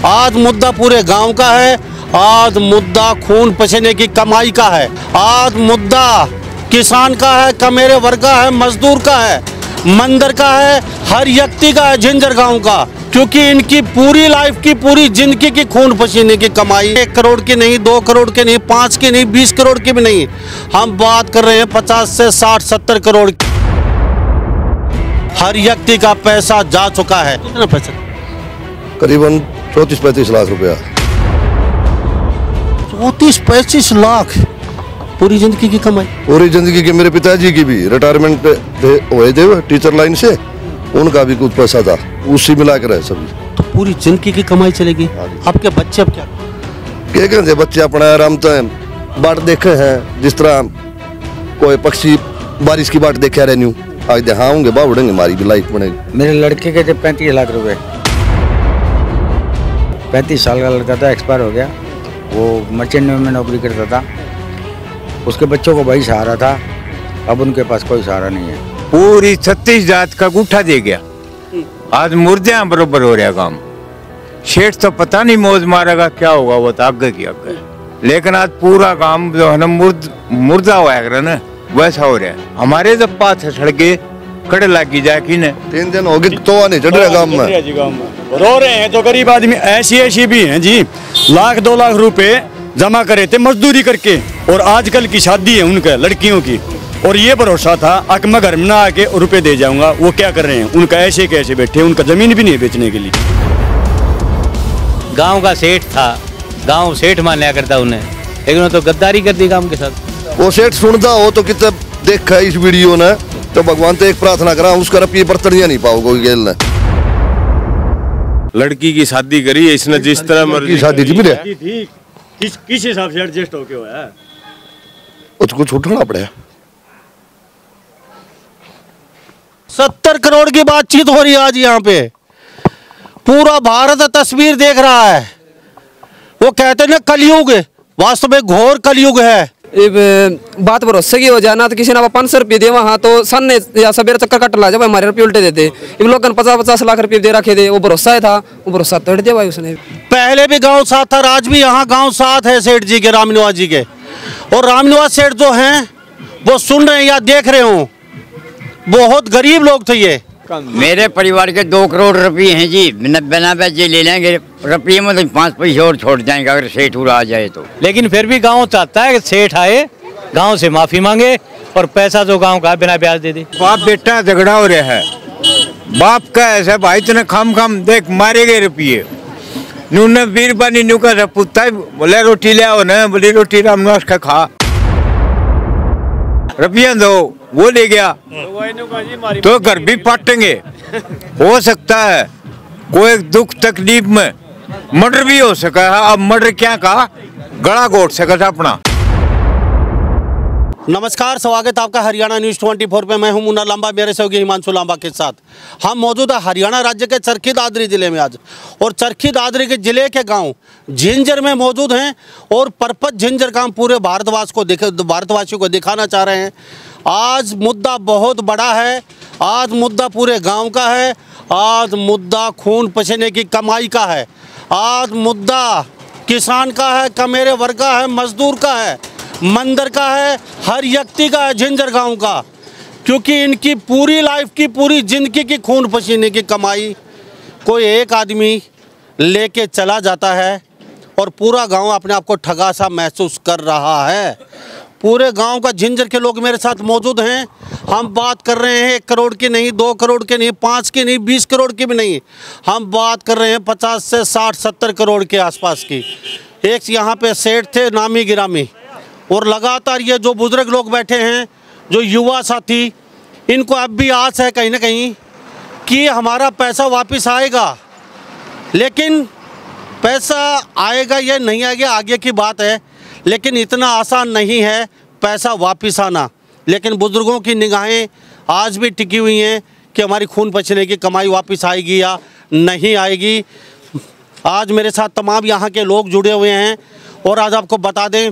आज मुद्दा पूरे गांव का है, आज मुद्दा खून पसीने की कमाई का है, आज मुद्दा किसान का है, कमेरे वर्ग का है, मजदूर का है, मंदिर का है, हर व्यक्ति का है, झिंझर गांव का। क्योंकि इनकी पूरी लाइफ की, पूरी जिंदगी की खून पसीने की कमाई 1 करोड़ की नहीं, 2 करोड़ की नहीं, 5 की नहीं, 20 करोड़ की भी नहीं, हम बात कर रहे हैं 50 से 60-70 करोड़। हर व्यक्ति का पैसा जा चुका है। कितना पैसा? करीबन 34-35 लाख रुपया। 34-35 लाख पूरी जिंदगी की कमाई। पूरी जिंदगी की। मेरे पिताजी की भी रिटायरमेंट हुए थे टीचर लाइन से, उनका भी कुछ पैसा था, उसी मिला कर है सभी। तो पूरी जिंदगी की कमाई चलेगी। आपके बच्चे अब क्या कहते बच्चे अपना आराम तो बाट देखे हैं, जिस तरह कोई पक्षी बारिश की बाट देखे रहनी, आज यहाँ होंगे बाढ़ उड़ेंगे, हमारी भी लाइफ बनेगी। मेरे लड़के के थे 35 लाख रुपए। 35 साल का लड़का था, एक्सपायर हो गया। वो मर्चेंट नेवी में नौकरी करता था, उसके बच्चों को भाई सहारा था, अब उनके पास कोई सहारा नहीं है। पूरी 36 जात का गुठा दे गया, आज मुर्दे बरोबर हो रहा काम। शेठ तो पता नहीं मौज मारेगा क्या होगा, वो तो आगे की आगे। लेकिन आज पूरा काम जो है ना मुर्दा हुआ ना, वैसा हो रहा है। हमारे जब पास सड़के कड़े लगी जाए कि 3 दिन हो गए तो नहीं चढ़ रहा गाँव में, रो रहे हैं। तो गरीब आदमी ऐसी भी हैं जी, 1-2 लाख रुपए जमा करे थे मजदूरी करके, और आजकल की शादी है उनका लड़कियों की, और ये भरोसा था कि मैं घर में ना आके रुपए दे जाऊंगा। वो क्या कर रहे हैं, उनका ऐसे कैसे बैठे, उनका जमीन भी नहीं है बेचने के लिए। गांव का सेठ था, गांव सेठ माना करता उन्हें, लेकिन वो तो गद्दारी कर दी गांव के साथ। वो सेठ सुनता हो तो कितना देखा इस वीडियो ने, तो भगवान से एक प्रार्थना करा, उसका रुपये बर्तनिया नहीं पाओ कोई गेल ने। लड़की की शादी करी है इसने, जिस तरह मर्जी शादी थी मेरे, किस हिसाब से एडजस्ट होके हुआ है, उसको छूटना पड़े। 70 करोड़ की बातचीत हो रही है आज यहाँ पे। पूरा भारत तस्वीर देख रहा है। वो कहते हैं ना कलयुग, वास्तव में घोर कलयुग है। बात भरोसे की हो जाना तो किसी ने 500 रुपये दे वहाँ तो सन ने या सवेरे चक्कर कट ला जाए, हमारे रुपये उल्टे देते। इन लोगों ने 50-50 लाख रुपये दे रखे थे, वो भरोसा था, वो भरोसा तोड़ दिया भाई उसने। पहले भी गांव साथ था, आज भी यहाँ गांव साथ है सेठ जी के, रामनिवास जी के। और रामनिवास सेठ जो हैं वो सुन रहे हैं या देख रहे हो, बहुत गरीब लोग थे ये। मेरे परिवार के 2 करोड़ रुपये हैं जी, बिना पैसे ले लेंगे रुपये में, तो 5 पैसे और छोड़ जाएंगे अगर सेठ उड़ा आ जाए तो। लेकिन फिर भी गांव चाहता है कि सेठ आए, गांव से माफी मांगे और पैसा जो गांव का बिना ब्याज दे दे। बाप बेटा झगड़ा हो रहा है, बाप का ऐसा भाई तूने खाम देख मारे गए रुपये। नूने बीरबानी नू का पुता बोले रोटी ले आओ ना, बोली रोटी रामनिवास का खा, रुपया दो, वो ले गया तो घर भी पाटेंगे। हो सकता है कोई दुख तकलीफ में मर्डर भी हो सका है। अब मर्डर क्या का गला घोट सका अपना। नमस्कार, स्वागत है आपका हरियाणा न्यूज़ 24 पे। मैं हूं मुन्ना लांबा, मेरे सहयोगी हिमांशु लांबा के साथ। हम मौजूद है हरियाणा राज्य के चरखी दादरी जिले में आज, और चरखी दादरी के जिले के गांव झिंझर में मौजूद हैं, और परपत झिंझर का हम पूरे भारतवासियों को दिखाना चाह रहे हैं। आज मुद्दा बहुत बड़ा है, आज मुद्दा पूरे गाँव का है, आज मुद्दा खून पसीने की कमाई का है, आज मुद्दा किसान का है, कमेरे वर्ग का है, मजदूर का है, मंदिर का है, हर व्यक्ति का है, झिंझर गांव का। क्योंकि इनकी पूरी लाइफ की, पूरी जिंदगी की खून पसीने की कमाई कोई एक आदमी लेके चला जाता है, और पूरा गांव अपने आप को ठगा सा महसूस कर रहा है। पूरे गांव का झिंझर के लोग मेरे साथ मौजूद हैं। हम बात कर रहे हैं 1 करोड़ की नहीं, 2 करोड़ की नहीं, 5 की नहीं, 20 करोड़ की भी नहीं, हम बात कर रहे हैं 50 से 60-70 करोड़ के आसपास की। एक यहाँ पे सेठ थे नामी गिरामी, और लगातार ये जो बुजुर्ग लोग बैठे हैं, जो युवा साथी, इनको अब भी आस है कहीं ना कहीं कि हमारा पैसा वापस आएगा। लेकिन पैसा आएगा या नहीं आएगा आगे की बात है, लेकिन इतना आसान नहीं है पैसा वापस आना। लेकिन बुजुर्गों की निगाहें आज भी टिकी हुई हैं कि हमारी खून पसीने की कमाई वापस आएगी या नहीं आएगी। आज मेरे साथ तमाम यहाँ के लोग जुड़े हुए हैं, और आज आपको बता दें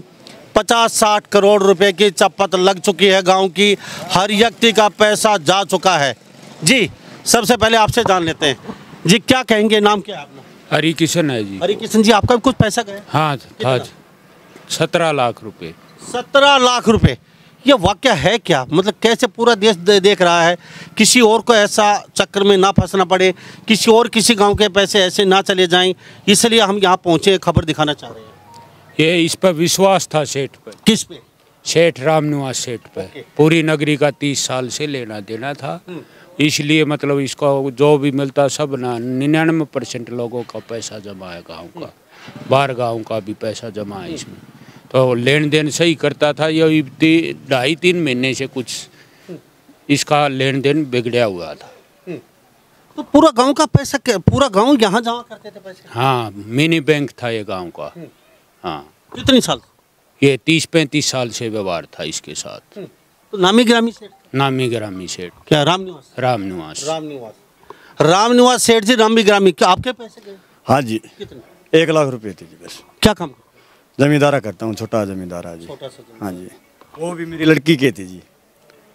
50-60 करोड़ रुपए की चपत लग चुकी है गांव की, हर व्यक्ति का पैसा जा चुका है। जी सबसे पहले आपसे जान लेते हैं, जी क्या कहेंगे, नाम क्या है आपका? हरी किशन है जी। हरि किशन जी, आपका भी कुछ पैसा गया? हाँ हाँ जी, 17 लाख रुपए। 17 लाख रुपए, ये वाकया है क्या? मतलब कैसे पूरा देश देख रहा है, किसी और को ऐसा चक्कर में ना फंसना पड़े, किसी गांव के पैसे ऐसे ना चले जाएं, इसलिए हम यहाँ पहुँचे, खबर दिखाना चाह रहे हैं। ये इस पर विश्वास था सेठ पर। किस पे? सेठ रामनिवास सेठ पर। पूरी नगरी का 30 साल से लेना देना था, इसलिए मतलब इसको जो भी मिलता सब ना 99% लोगों का पैसा जमा है गाँव का, बाहर गाँव का भी पैसा जमा है इसमें। तो लेन देन सही करता था, ये 2.5-3 महीने से कुछ इसका लेन देन बिगड़ा हुआ था। तो पूरा गांव का पैसा, पूरा गांव यहाँ जमा करते थे पैसे? हाँ, मिनी बैंक था ये गांव का। हाँ। कितनी साल? ये 30-35 साल से व्यवहार था इसके साथ। तो नामी ग्रामी सेठ? नामी ग्रामी सेठ। क्या रामनिवास? रामनिवास। रामनिवास सेठ जी, नामी ग्रामी, क्या आपके पैसे गए? हाँ जी। कितने? 1 लाख रुपए थे जी बस। क्या काम? जमींदारा करता हूँ, छोटा जमींदारा जी। छोटा सा जमींदार। हाँ जी, वो भी मेरी लड़की के थी जी।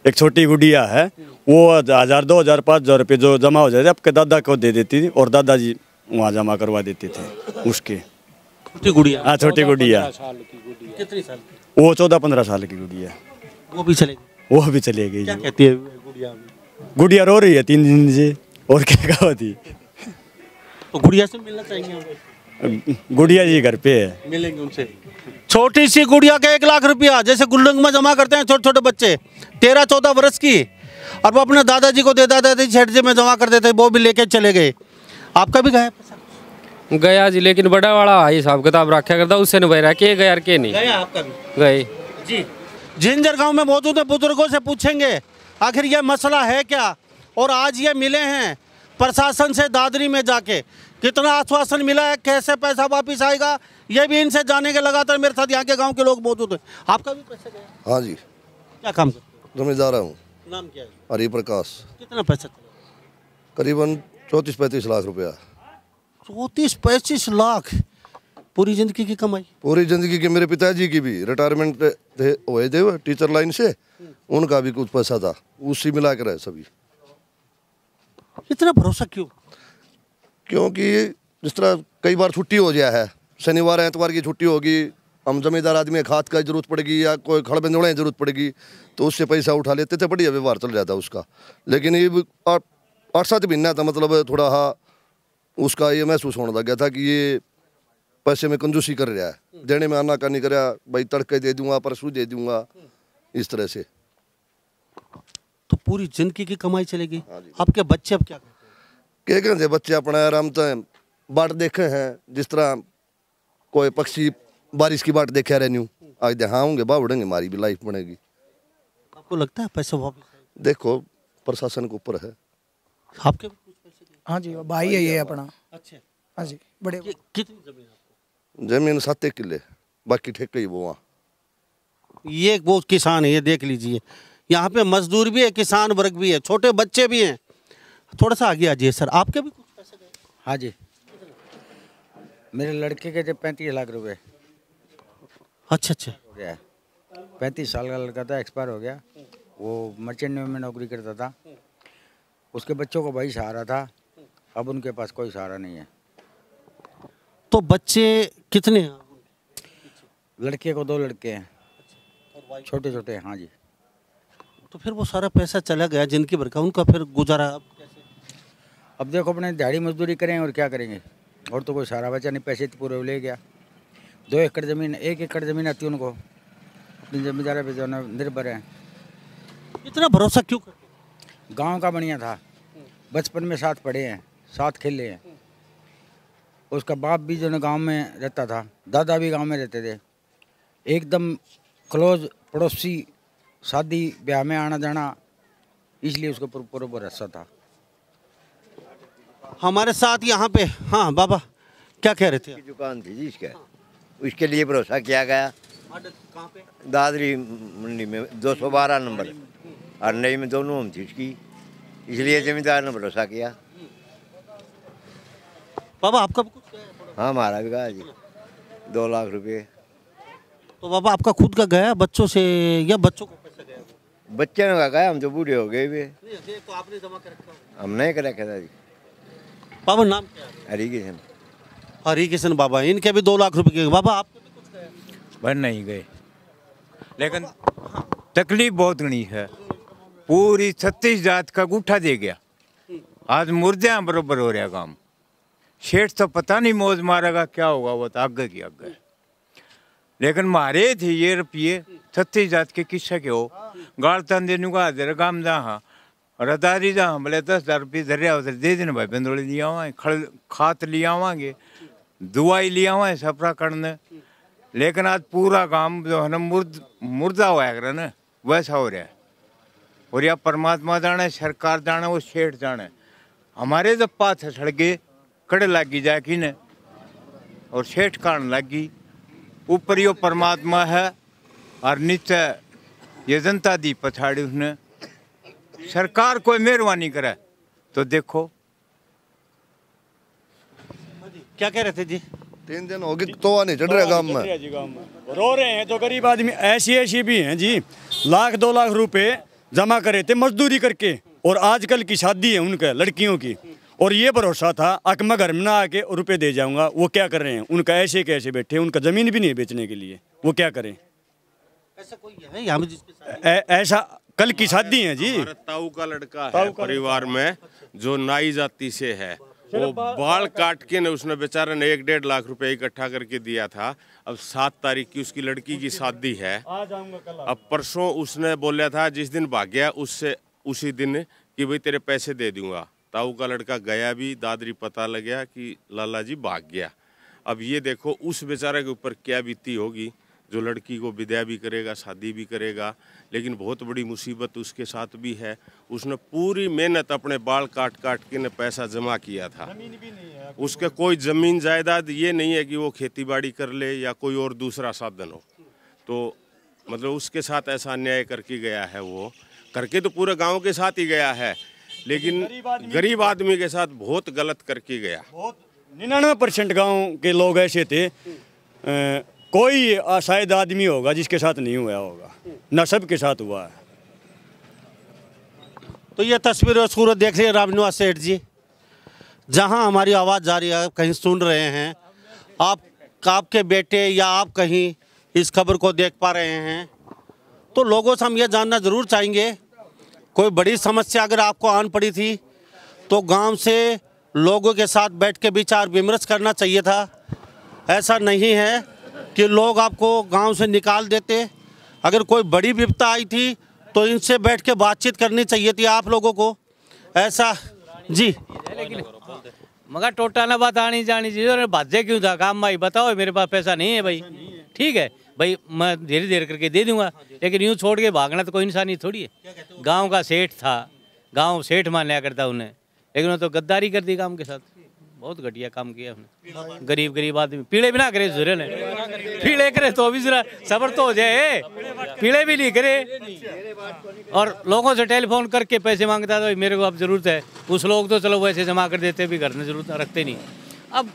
एक छोटी गुड़िया है, वो 1000, 2000, 5000 रुपये जो जमा हो जाते आपके दादा को दे देती थी और दादाजी वहाँ जमा करवा देते थे उसके। छोटी गुड़िया? हाँ, छोटी गुड़िया। कितनी साल की? वो 14-15 साल की गुड़िया। वो भी चले गई? वो भी चली गई। क्या कहती है गुड़िया? गुड़िया रो रही है 3 दिन से, और क्या कहा थी। तो गुड़िया से मिलना चाहिए हमें। गुड़िया जी घर पे है, मिलेंगे उनसे। छोटी सी गुड़िया का 1 लाख रुपया जैसे गुल्लक में जमा करते हैं छोटे छोटे बच्चे, 13-14 वर्ष की, और वो अपने दादाजी को दे, दादाजी सेठ जी में जमा कर देते, वो भी लेके चले गए। आपका भी गया पैसा? गया जी, लेकिन बड़ा वाला हिसाब किताब रखा करता, उससे नहीं रहा के गया के नहीं गया। आपका भी गए जी। जिंजर गांव में मौजूद है, बुजुर्गों से पूछेंगे आखिर ये मसला है क्या, और आज ये मिले हैं प्रशासन से दादरी में जाके, कितना आश्वासन मिला है, कैसे पैसा वापिस आएगा, ये भी इनसे जानेंगे। लगातार मेरे साथ यहाँ के गांव के लोग मौजूद हैं। आपका भी पैसा गया? हाँ जी। क्या काम करते हो? जमींदार हूँ। नाम क्या है? हरि प्रकाश। कितना पैसा? करीबन 34-35 लाख रुपया। 34-35 लाख पूरी जिंदगी की कमाई? पूरी जिंदगी की। मेरे पिताजी की भी रिटायरमेंट हुए थे टीचर लाइन से, उनका भी कुछ पैसा था, उसी मिला कर है सभी। इतना भरोसा क्यों? क्योंकि जिस तरह कई बार छुट्टी हो गया है, शनिवार एतवार की छुट्टी होगी, हम जमींदार आदमी खाद का जरूरत पड़ेगी या कोई खड़ बंदोड़े की जरूरत पड़ेगी, तो उससे पैसा उठा लेते थे, बढ़िया व्यवहार चल जाता उसका। लेकिन ये 8-7 महीना था, मतलब थोड़ा हाँ उसका ये महसूस होने लग गया था कि ये पैसे में कंजूसी कर रहा है, देने में आना का नहीं कर रहा, भाई तड़के दे दूंगा, परसों दे दूंगा, इस तरह से। तो पूरी जिंदगी की कमाई चलेगी। आपके बच्चे अब क्या क्या कहते बच्चे अपना आराम से बाट देखे हैं, जिस तरह कोई पक्षी बारिश की बाट देखे रहे न्यू, आज दिखाऊंगे बावड़ेंगे, हमारी भी लाइफ बनेगी। आपको लगता है पैसा वापस? देखो प्रशासन के ऊपर है। आपके भी कुछ पैसे? हाँ जी, भाई है ये अपना। अच्छा। हाँ जी, बड़े। कितनी जमीन आपको? जमीन 7 किले, बाकी ठेके ही वो वहाँ। ये वो किसान है, ये देख लीजिए, यहाँ पे मजदूर भी है, किसान वर्ग भी है, छोटे बच्चे भी हैं। थोड़ा सा आगे आ जाइए सर, आपके भी कुछ पैसे गए? हाँ जी, मेरे लड़के के थे 35 लाख रुपए। अच्छा हो गया, 35 साल का लड़का था, एक्सपायर हो गया। वो मर्चेंट नेवी में नौकरी करता था, उसके बच्चों को भाई सहारा था, अब उनके पास कोई सहारा नहीं है। तो बच्चे कितने हैं? लड़के को 2 लड़के हैं, छोटे छोटे। हाँ जी। तो फिर वो सारा पैसा चला गया जिनकी भर का, उनका फिर गुजारा अब कैसे? अब देखो, अपने दिहाड़ी मजदूरी करें और क्या करेंगे, और तो कोई सहारा बचा नहीं, पैसे तो पूरे ले गया। 2 एकड़ ज़मीन, 1 एकड़ ज़मीन आती है उनको, अपनी जमींदारी पे जो है निर्भर है। इतना भरोसा क्यों करते? गांव का बढ़िया था, बचपन में साथ पढ़े हैं, साथ खेले हैं। उसका बाप भी जो है गांव में रहता था, दादा भी गांव में रहते थे, एकदम क्लोज पड़ोसी, शादी ब्याह में आना जाना, इसलिए उसको पूरा भरोसा था। हमारे साथ यहाँ पे, हाँ बाबा क्या कह रहे थे? दुकान थी जी इसका, उसके लिए भरोसा किया गया। कहाँ पे? दादरी मंडी में 212 नंबर और नई में दोनों हम थी उसकी, इसलिए जमींदार ने भरोसा किया। बाबा आपका भी कुछ? हाँ, हमारा भी गया जी 2 लाख रुपये। तो बाबा आपका खुद का गया बच्चों से या बच्चों को पैसा गया? बच्चे ने गया, हम तो बूढ़े हो गए भी। तो आपने जमा कर रखा? हम नहीं कर रखा था जी। बाबा नाम क्या है? हरी किशन। हरी किशन बाबा, इनके भी 2 लाख रुपए के। बाबा आपके भी कुछ गए? बन नहीं गए, लेकिन तकलीफ बहुत घनी है। पूरी 36 जात का गुठा दे गया, आज मुर्दे बरोबर हो रहा काम। शेठ तो पता नहीं मौज मारेगा क्या होगा, वो तो आगे की आगे। लेकिन मारे थे ये रुपये 36 जात के किस्सा के हो। गाड़तन देने का हाजिर काम जहाँ रदारी जहाँ बोले 10,000 रुपये धरिया उधर दे देना भाई, बंदोड़े लिया हुआ है, खाद लिया हुआगे, दवाई लिया हुआ है सफरा करने। लेकिन आज पूरा काम जो है ना मुर्दा हुआ है ना, वैसा हो रहा है। और या परमात्मा जाने, सरकार जाने, वो शेठ जाने। हमारे जब पाथ सड़के कड़े लगी जाकी ने और शेठ कान लगी, ऊपर यो परमात्मा है और नीचे ये जनता दी पछाड़ी। उसने सरकार कोई मेहरबानी करे तो देखो। क्या कह रहे थे जी? 3 दिन हो गए तो नहीं चढ़ रहा गांव में, रो रहे हैं। तो गरीब आदमी ऐसी भी हैं जी, 1-2 लाख रुपए जमा करे थे मजदूरी करके, और आजकल की शादी है उनके लड़कियों की, और ये भरोसा था अक मैं घर में ना आके रुपए दे जाऊंगा। वो क्या कर रहे हैं? उनका ऐसे कैसे बैठे, उनका जमीन भी नहीं बेचने के लिए, वो क्या करें? ऐसा कोई है यहाँ में जिसके साथ ऐसा कल की शादी है जी। ताऊ का लड़का है परिवार में जो नाई जाति से है, वो बाल काट के ने उसने बेचारे ने 1-1.5 लाख रुपए इकट्ठा करके दिया था। अब 7 तारीख की उसकी लड़की की शादी है। अब परसों उसने बोला था जिस दिन भाग गया उससे उसी दिन कि भाई तेरे पैसे दे दूंगा। ताऊ का लड़का गया भी, दादरी पता लग गया कि लाला जी भाग गया। अब ये देखो उस बेचारे के ऊपर क्या बीती होगी, जो लड़की को विदा भी करेगा, शादी भी करेगा। लेकिन बहुत बड़ी मुसीबत उसके साथ भी है, उसने पूरी मेहनत अपने बाल काट काट के ने पैसा जमा किया था। उसके कोई ज़मीन जायदाद ये नहीं है कि वो खेती बाड़ी कर ले या कोई और दूसरा साधन हो। तो मतलब उसके साथ ऐसा अन्याय करके गया है, वो करके तो पूरे गांव के साथ ही गया है, लेकिन गरीब आदमी के साथ बहुत गलत करके गया। 99% गांव के लोग ऐसे थे, कोई शायद आदमी होगा जिसके साथ नहीं हुआ होगा, ना सबके साथ हुआ है। तो ये तस्वीर और सूरत देख रहे हैं रामनिवास सेठ जी, जहां हमारी आवाज़ जा रही है, कहीं सुन रहे हैं आपके बेटे या आप कहीं इस खबर को देख पा रहे हैं, तो लोगों से हम ये जानना ज़रूर चाहेंगे, कोई बड़ी समस्या अगर आपको आन पड़ी थी तो गांव से लोगों के साथ बैठ के विचार विमर्श करना चाहिए था। ऐसा नहीं है कि लोग आपको गांव से निकाल देते। अगर कोई बड़ी विपदा आई थी तो इनसे बैठ के बातचीत करनी चाहिए थी आप लोगों को। ऐसा जी मगर टोटा ना बात आनी जानी चीज़, भाजे क्यों था काम भाई? बताओ मेरे पास पैसा नहीं है भाई, ठीक है भाई मैं धीरे धीरे करके दे दूंगा, लेकिन यूँ छोड़ के भागना तो कोई इंसानी थोड़ी है। गांव का सेठ था, गांव सेठ मान लिया करता उन्हें, लेकिन वो तो गद्दारी कर दी काम के साथ। बहुत घटिया काम किया उन्हें। गरीब आदमी पीड़े भी ना करे जुरे ने, पीड़े करे तो भी जरा सबर तो हो जाए, पीड़े भी नहीं करे। और लोगों से टेलीफोन करके पैसे मांगता था, मेरे को अब ज़रूरत है। कुछ लोग तो चलो वैसे जमा कर देते भी, घर में ज़रूरत रखते नहीं। अब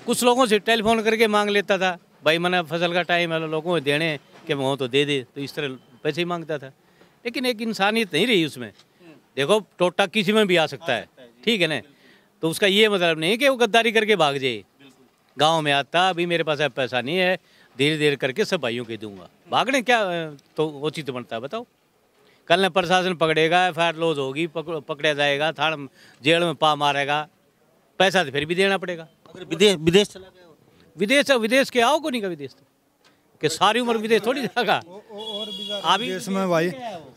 कुछ लोगों से टेलीफोन करके मांग लेता था, भाई मैंने फसल का टाइम है, लोगों को देने कि वो तो दे दे, तो इस तरह पैसे ही मांगता था। लेकिन एक इंसानियत नहीं रही उसमें। देखो टोटा किसी में भी आ सकता है, ठीक है ना, तो उसका ये मतलब नहीं कि वो गद्दारी करके भाग जाए। गांव में आता अभी मेरे पास पैसा नहीं है, धीरे धीरे करके सब भाइयों के दूंगा, भागने क्या तो उचित बनता है बताओ? कल ने प्रशासन पकड़ेगा, FIR लॉज होगी, पकड़ा जाएगा, थाना जेल में पा मारेगा, पैसा तो फिर भी देना पड़ेगा। अगर विदेश चला गया, विदेश के आओ को नहीं का विदेश कि सारी उम्र विदेश थोड़ी जाएगा। अभी देश में भाई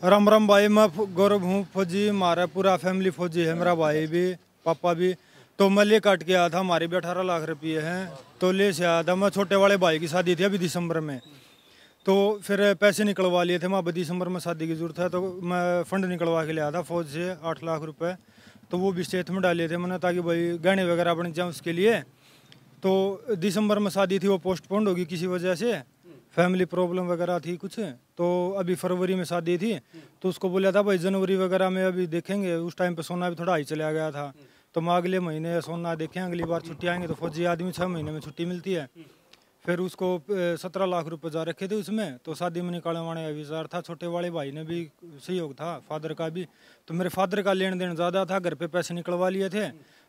राम भाई, मैं गौरव हूँ, फौजी, हमारा पूरा फैमिली फौजी है, मेरा भाई भी पापा भी। तो मैं ले काट के आया था, हमारे भी 18 लाख रुपये हैं, तो ले से आया था। मैं छोटे वाले भाई की शादी थी अभी दिसंबर में, तो फिर पैसे निकलवा लिए थे। मैं अभी दिसंबर में शादी की जरूरत है, तो मैं फंड निकलवा के लिया था फौज से 8 लाख रुपए, तो वो भी स्टेट में डाले थे मैंने, ताकि भाई गहने वगैरह बन जाए उसके लिए। तो दिसंबर में शादी थी, वो पोस्टपोन्ड होगी किसी वजह से, फैमिली प्रॉब्लम वगैरह थी कुछ, तो अभी फरवरी में शादी थी। तो उसको बोला था भाई जनवरी वगैरह में अभी देखेंगे, उस टाइम पे सोना भी थोड़ा हाई चला गया था, तो मैं अगले महीने सोना देखें, अगली बार छुट्टी आएंगे। तो फौजी आदमी 6 महीने में छुट्टी मिलती है। फिर उसको 17 लाख रुपए जा रखे थे उसमें, तो शादी में निकालवाने का विचार था। छोटे वाले भाई ने भी सहयोग था, फादर का भी, तो मेरे फादर का लेन देन ज़्यादा था, घर पे पैसे निकलवा लिए थे।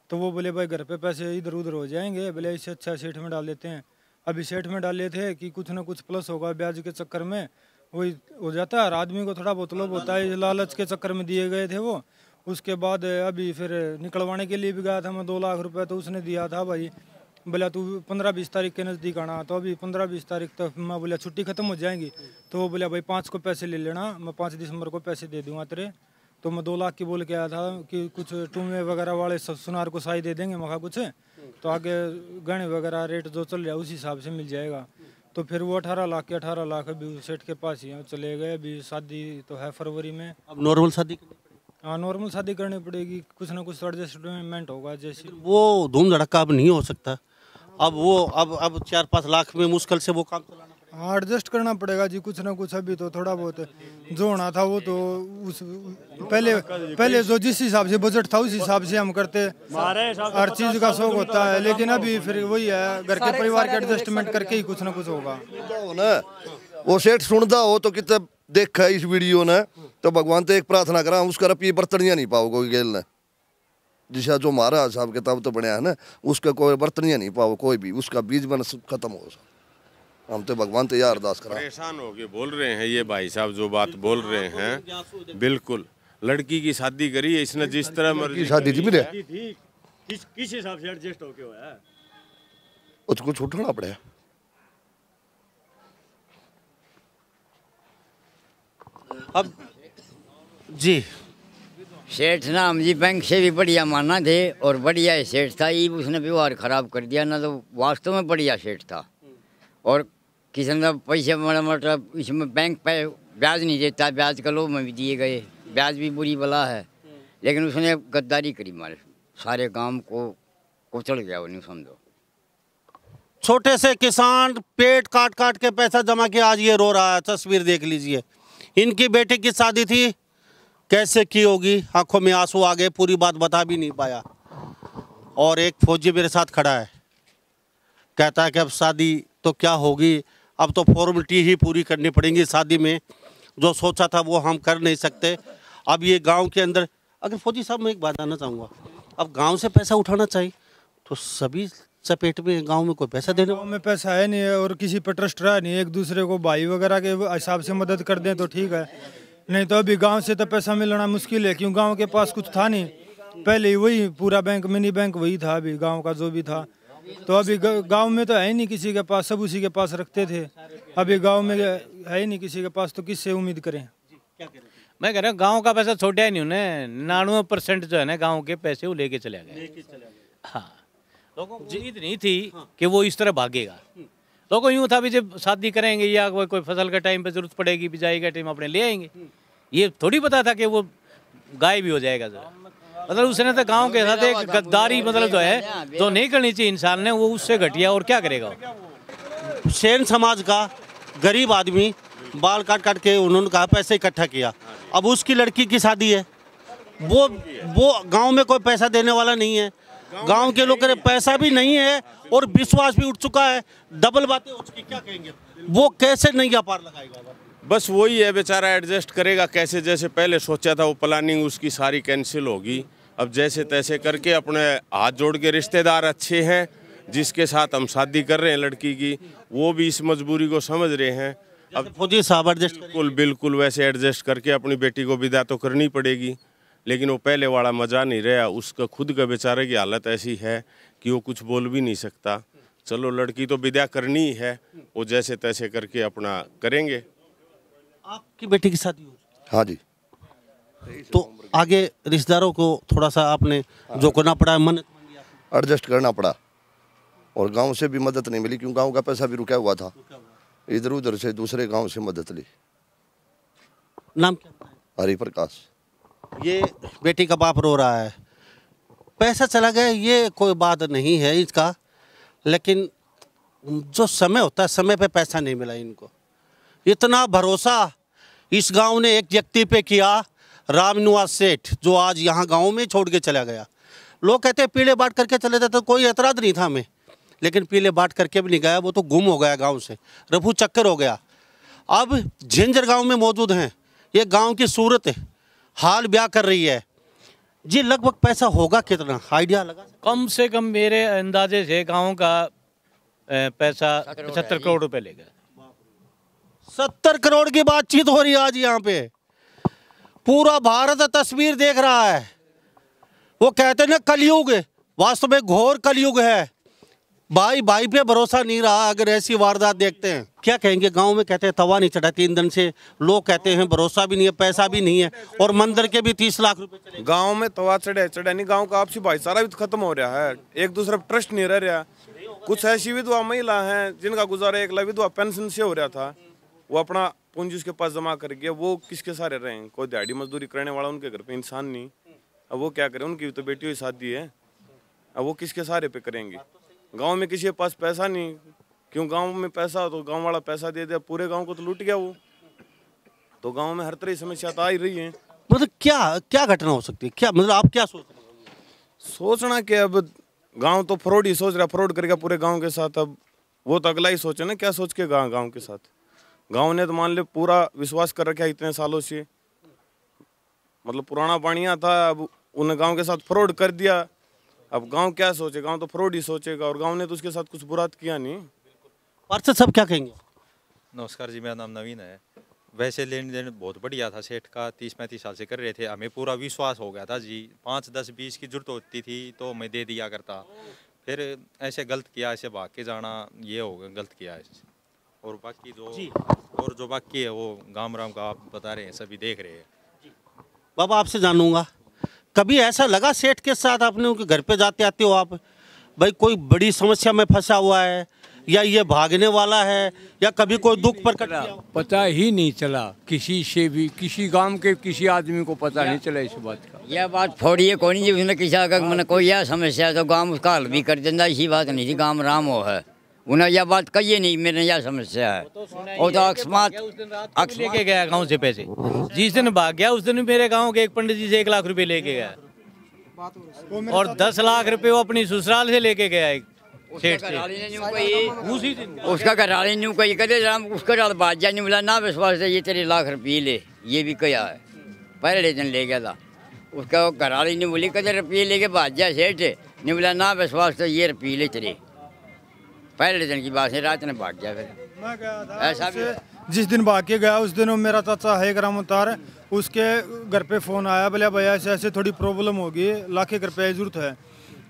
तो वो बोले भाई घर पे पैसे इधर उधर हो जाएंगे, बोले इससे अच्छा सेठ में डाल देते हैं। अभी सेठ में डाले थे कि कुछ ना कुछ प्लस होगा ब्याज के चक्कर में, वही हो जाता है। आदमी को थोड़ा बहुत लोभ होता है, लालच के चक्कर में दिए गए थे वो। उसके बाद अभी फिर निकलवाने के लिए भी गया था मैं 2 लाख रुपए, तो उसने दिया था भाई, बोला तू 15-20 तारीख के नज़दीक आना। तो अभी 15-20 तारीख तक मैं बोला छुट्टी खत्म हो जाएंगी, तो वो बोला भाई 5 को पैसे ले लेना, मैं 5 दिसंबर को पैसे दे दूंगा तेरे। तो मैं 2 लाख की बोल के आया था कि कुछ टूमे वगैरह वाले सुनार को साई दे देंगे, मखा कुछ तो आगे गहने वगैरह रेट जो चल रहा है उस हिसाब से मिल जाएगा। तो फिर वो 18 लाख के 18 लाख अभी सेठ के पास ही चले गए। अभी शादी तो है फरवरी में। अब नॉर्मल शादी, हाँ नॉर्मल शादी करनी पड़ेगी, कुछ ना कुछ एडजस्टमेंट होगा। जैसे वो धूम धड़का अब नहीं हो सकता। अब वो अब 4-5 लाख में मुश्किल से वो काम चलाना पड़ेगा। हाँ एडजस्ट करना पड़ेगा जी, कुछ ना कुछ। अभी तो थोड़ा बहुत जो होना था वो तो उस पहले जो जिस हिसाब से बजट था उस हिसाब से हम करते, हर चीज़ का शौक होता है। लेकिन अभी फिर वही है, घर के परिवार के एडजस्टमेंट करके ही कुछ ना कुछ होगा ना। वो सेठ सुनता हो तो कितने देखा इस वीडियो ने, तो भगवान तो एक प्रार्थना करा उसका रपी बर्तनिया नहीं पाओ कोई गेल ने, जिसा जो हमारा हिसाब किताब तो बनया है ना, उसका कोई बर्तनिया नहीं पाओ कोई भी, उसका बीज बन खत्म हो। हम तो भगवान तो यार अरदास करा। परेशान हो के बोल रहे हैं ये भाई साहब, जो बात बोल रहे हैं बिल्कुल। लड़की की शादी करी है इसने, जिस तरह मर्जी शादी थी मेरे, किस हिसाब से एडजस्ट होके हुआ है, उसको छूटना पड़ेगा। अब जी सेठ ना हम जी बैंक से भी बढ़िया माना थे और बढ़िया सेठ था, ये उसने व्यवहार खराब कर दिया ना। तो वास्तव में बढ़िया सेठ था और किसी ने पैसे मतलब इसमें बैंक पे ब्याज नहीं देता, ब्याज का लोभ में भी दिए गए, ब्याज भी बुरी बला है। लेकिन उसने गद्दारी करी, मारे सारे गांव को कुचल गया वो, नहीं समझो। छोटे से किसान पेट काट काट के पैसा जमा किया, आज ये रो रहा है। तस्वीर देख लीजिए, इनकी बेटी की शादी थी, कैसे की होगी, आंखों में आंसू आ गए, पूरी बात बता भी नहीं पाया। और एक फौजी मेरे साथ खड़ा है, कहता है कि अब शादी तो क्या होगी, अब तो फॉर्मेलिटी ही पूरी करनी पड़ेगी शादी में, जो सोचा था वो हम कर नहीं सकते। अब ये गांव के अंदर, अगर फौजी साहब मैं एक बात जानना चाहूँगा, अब गांव से पैसा उठाना चाहिए तो सभी चपेट में गांव में कोई पैसा देने, गाँव में पैसा है नहीं और किसी पर ट्रस्ट रहा नहीं, एक दूसरे को भाई वगैरह के हिसाब से मदद कर दें तो ठीक है, नहीं तो अभी गांव से तो पैसा मिलना मुश्किल है, क्यों गांव के पास कुछ था नहीं। पहले ही वही पूरा बैंक मिनी बैंक वही था, अभी गांव का जो भी था। तो अभी गांव में तो है ही नहीं किसी के पास, सब उसी के पास रखते थे। अभी गांव में है ही नहीं किसी के पास, तो किससे उम्मीद करें। मैं कह रहा हूँ गाँव का पैसा छोड़ा ही नहीं उन्हें, 99% जो है ना गाँव के पैसे वो लेके चले गए। हाँ, लोगों को उम्मीद नहीं थी कि वो इस तरह भागेगा। लोगों यूँ था भी जब शादी करेंगे या कोई फसल का टाइम पे जरूरत पड़ेगी, बिजाई का टाइम अपने ले आएंगे, ये थोड़ी पता था कि वो गायब भी हो जाएगा। मतलब उसने तो गांव के साथ एक गद्दारी मतलब जो है, जो नहीं करनी चाहिए इंसान ने, वो उससे घटिया और क्या करेगा। सेन समाज का गरीब आदमी बाल काट काट के उन्होंने कहा पैसे इकट्ठा किया, अब उसकी लड़की की शादी है, वो गांव में कोई पैसा देने वाला नहीं है, गांव के लोग कह पैसा भी नहीं है और विश्वास भी उठ चुका है, डबल बातें हो चुकी, क्या कहेंगे, वो कैसे नहीं पार लगाएगा। बस वही है, बेचारा एडजस्ट करेगा कैसे, जैसे पहले सोचा था वो प्लानिंग उसकी सारी कैंसिल होगी। अब जैसे तैसे करके अपने हाथ जोड़ के, रिश्तेदार अच्छे हैं जिसके साथ हम शादी कर रहे हैं लड़की की, वो भी इस मजबूरी को समझ रहे हैं। अब फौजी साहब एडजस्ट बिल्कुल वैसे एडजस्ट करके अपनी बेटी को विदा तो करनी पड़ेगी, लेकिन वो पहले वाला मज़ा नहीं रहा। उसका खुद का बेचारे की हालत ऐसी है कि वो कुछ बोल भी नहीं सकता। चलो लड़की तो विदा करनी ही है, वो जैसे तैसे करके अपना करेंगे। आपकी बेटी की शादी हो? हाँ जी। तो आगे रिश्तेदारों को थोड़ा सा आपने जो करना पड़ा, मन एडजस्ट करना पड़ा और गांव से भी मदद नहीं मिली, क्योंकि गांव का पैसा भी रुका हुआ था, इधर उधर से दूसरे गांव से मदद ली। नाम क्या? हरिप्रकाश। ये बेटी का बाप रो रहा है, पैसा चला गया, ये कोई बात नहीं है इसका, लेकिन जो समय होता है समय पे पैसा नहीं मिला इनको। इतना भरोसा इस गांव ने एक व्यक्ति पे किया, रामनिवास सेठ, जो आज यहाँ गांव में छोड़ के चला गया। लोग कहते हैं पीले बांट करके चले जाते, तो कोई एतराज़ नहीं था हमें, लेकिन पीले बांट करके भी नहीं गया, वो तो गुम हो गया गांव से, रफू चक्कर हो गया। अब झिंझर गांव में मौजूद हैं, ये गांव की सूरत है, हाल ब्याह कर रही है। जी लगभग पैसा होगा कितना, आइडिया लगा? कम से कम मेरे अंदाजे से गांव का पैसा 75 करोड़ रुपए लेगा। 70 करोड़ की बातचीत हो रही है आज यहाँ पे। पूरा भारत तस्वीर देख रहा है। वो कहते हैं ना कलयुग, वास्तव में घोर कलयुग है। भाई भाई पे भरोसा नहीं रहा अगर ऐसी वारदात देखते हैं। क्या कहेंगे? गांव में कहते हैं तवा नहीं चढ़ा 3 दिन से, लोग कहते हैं भरोसा भी नहीं है, पैसा भी नहीं है, और मंदिर के भी 30 लाख रुपए चले। गांव में तवा चढ़े नहीं, गांव का आपसी भाईचारा भी खत्म हो रहा है, एक दूसरे पर ट्रस्ट नहीं रह रहा। कुछ ऐसी विधवा महिला हैं जिनका गुजारा एक विधवा पेंशन से हो रहा था, वो अपना पूंजी उसके पास जमा कर गया, वो किसके सहारे रहे? कोई दिहाड़ी मजदूरी करने वाला उनके घर पे इंसान नहीं। अब वो क्या करें, उनकी तो बेटी हुई शादी है, अब वो किसके सहारे पे करेंगे? गांव में किसी के पास पैसा नहीं, क्यों? गांव में पैसा हो तो गांव वाला पैसा दे दिया, पूरे गांव को तो लूट गया वो। तो गांव में हर तरह की समस्या तो आ ही रही है। मतलब क्या क्या घटना हो सकती है? क्या मतलब आप क्या सोच रहे हैं? सोचना कि अब गांव तो फ्रॉड ही सोच रहा, फ्रॉड करेगा पूरे गांव के साथ। अब वो तो अगला ही सोचे ना, क्या सोच के गांव के साथ। गांव ने तो मान ले पूरा विश्वास कर रखा है इतने सालों से, मतलब पुराना पानिया था, अब उन्हें गांव के साथ फ्रॉड कर दिया। अब गांव क्या सोचे? गांव तो फ्रॉड ही सोचेगा, और गांव ने तो उसके साथ कुछ बुरा किया नहीं। पार्षद सब क्या कहेंगे? नमस्कार जी, मेरा नाम नवीन है। वैसे लेन देन बहुत बढ़िया था सेठ का, 30-35 साल से कर रहे थे, हमें पूरा विश्वास हो गया था जी। 5, 10, 20 की जरूरत होती थी तो मैं दे दिया करता, फिर ऐसे गलत किया, ऐसे भाग के जाना, ये हो गया, गलत किया है। और बाकी जो बाकी है वो गाम राम का आप बता रहे हैं, सभी देख रहे हैं। बाबा आपसे जानूंगा, कभी ऐसा लगा सेठ के साथ आपने, उनके घर पे जाते आते हो आप, भाई कोई बड़ी समस्या में फंसा हुआ है, या ये भागने वाला है, या कभी कोई दुख प्रकट किया? पता ही नहीं चला किसी से भी, किसी गांव के किसी आदमी को पता नहीं चला इस बात का। यह बात फोड़ी है कोई नहीं जी, उसने किसी अगर मैंने कोई यह समस्या है तो गांव उसका हल भी कर देता, इसी बात नहीं थी, गांव राम हो है। उन्हें यह बात कही नहीं मेरे यह समस्या है, और तो अकस्मात लेके गया गांव से पैसे, जिस दिन भाग गया उस दिन मेरे गांव के एक पंडित जी से 1 लाख रुपए लेके गया, और 10 लाख रुपए वो अपनी ससुराल से लेके गया एक सेठ से उसी दिन। उसका घरवाली न्यू कही करे राम, उसका डाल बाजा नहीं मिला ना, विश्वास से ये तेरे लाख रुपये ले, ये भी कहा है, पहले दिन ले गया था। उसका घरवाली ने बोली कदे रुपये लेके बाजा सेठ नहीं मिला ना, विश्वास तो ये रुपये ले तेरे, पहले दिन की बात है, रात ने भाग गया। फिर मैं गया था ऐसा भी जिस दिन भाग के गया उस दिन वो मेरा चाचा है ग्राम उतार, उसके घर पे फ़ोन आया, बोले भैया ऐसे ऐसे थोड़ी प्रॉब्लम होगी, लाख 1 रुपये की जरूरत है।